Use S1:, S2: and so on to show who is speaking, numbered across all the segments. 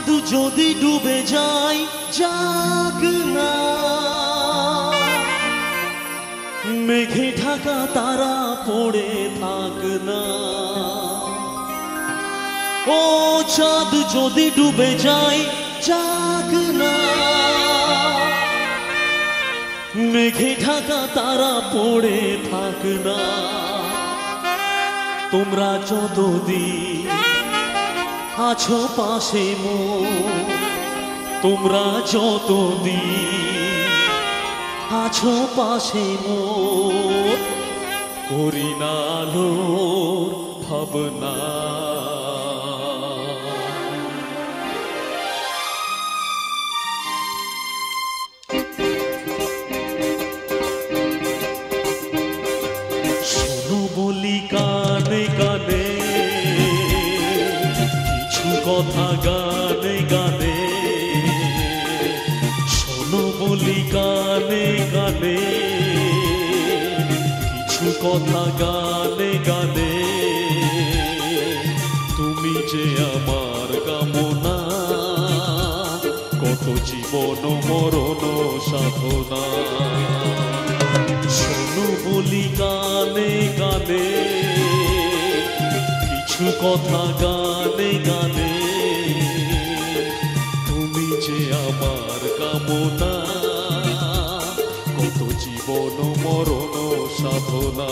S1: যদি ডুবে যায় যাক না, মেঘে ঢাকা তারা পড়ে থাক না। ও চাঁদ যদি ডুবে যায় যাক না, মেঘে ঢাকা তারা পড়ে থাক না। তোমরা যতদিন আছো পাশে মোর, তোমরা যতদিন আছো পাশে মোর, করি না আলোর ভাবনা। শোনো বলি কানে কানে কিছু কথা গানে গানে, শোনো বলি কানে কানে কিছু কথা গানে গানে। তুমি যে আমার কামনা, কত জীবন মরণ সাধনা। শোনো বলি কানে কানে কিছু কথা গানে গানে, তুমি যে আমার কামনা, কত জীবন মরণ সাধনা।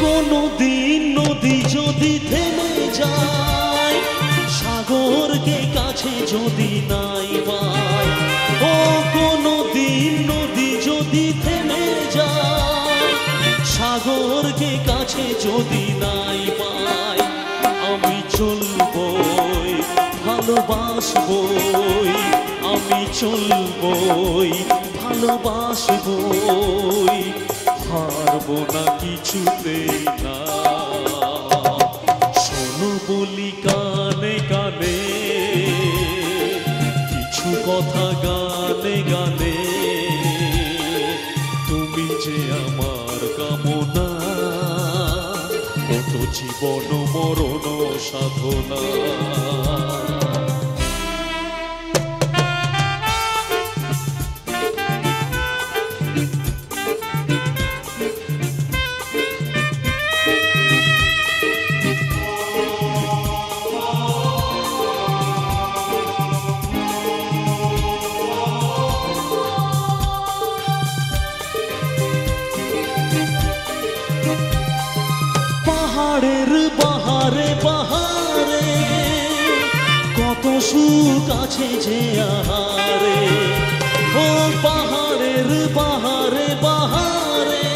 S1: কোনদিন নদী যদি থেমে যায়, সাগরকে কাছে যদি নাই পায়। ও কোনদিন নদী যদি থেমে যায়, সাগরকে কাছে যদি নাই পায়। আমি চলবই ভালোবাসবই, আমি চলবই ভালোবাসবই, হারবো না কিছুতেই না। শোনো বলি কানে কানে কিছু কথা গানে গানে, তুমি যে আমার কামনা, কত জীবন মরণ সাধনা। পাহাড়ের বাহারে বাহারে কত সুখ আছে যে আহারে। ও পাহাড়ের বাহারে বাহারে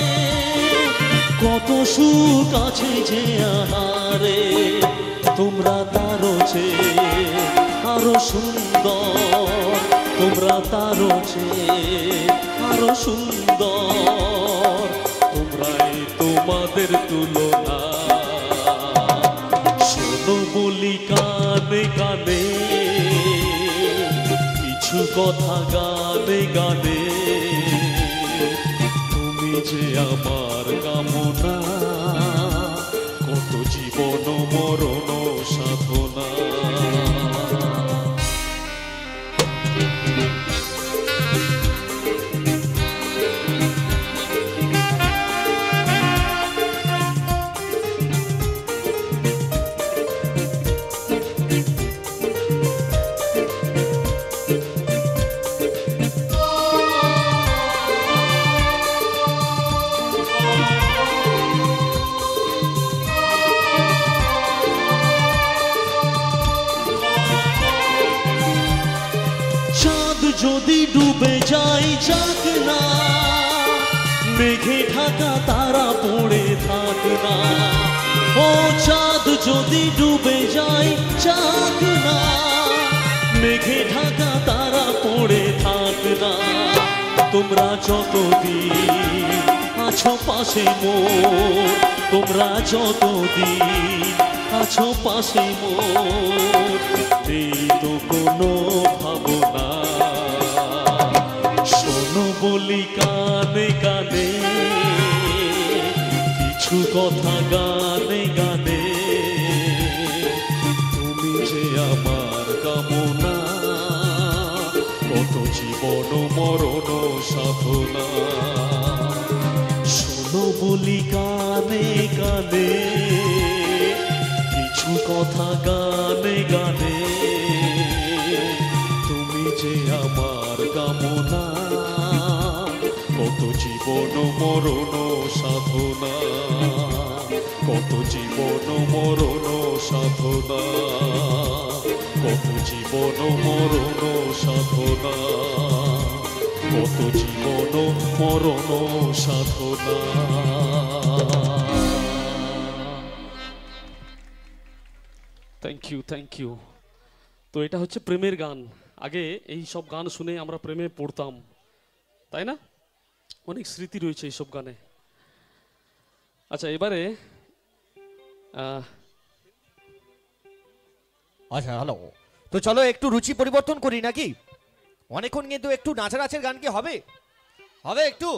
S1: কত সুখ আছে যে আহারে। তোমরা তারো চেয়ে আরো সুন্দর, তোমরা তারো চেয়ে আরো সুন্দর, তোমরাই তোমাদের তুলনা। শোনো বলি কানে কানে কিছু কথা গানে গানে, তুমি যে আমার কামনা, কত জীবন মরণ সাধনা। যদি ডুবে যায় যাক না, মেঘে ঢাকা তারা পড়ে থাক না। ও চাঁদ যদি ডুবে যায় চাঁদ না, মেঘে ঢাকা তারা পড়ে থাক না। তোমরা যতদিন আছো পাশে মোর, তোমরা যতদিন আছো পাশে মোর, এই তো কোনো ভাবনা। শোনো বলি কানে কানে কিছু কথা গানে গানে, তুমি যে আমার কামনা, কত জীবন মরণ সাধনা। শোনো বলি কানে কানে কিছু কথা গানে গানে, তুমি যে আমার কামনা, কত জীবন মরণ সাধনা, কত জীবন মরণ সাধনা, কত জীবন মরণ সাধনা, কত জীবন মরণ সাধনা। Thank you, thank you. তো এটা হচ্ছে প্রেমের গান। আগে এই সব গান শুনে আমরা প্রেমে পড়তাম, তাই না? অনেক স্মৃতি রয়েছে এইসব গানে। আচ্ছা, এবারে
S2: আচ্ছা হ্যালো, তো চলো একটু রুচি পরিবর্তন করি নাকি? অনেকক্ষণ কিন্তু একটু নাচানাচের গান কি হবে? হবে একটু?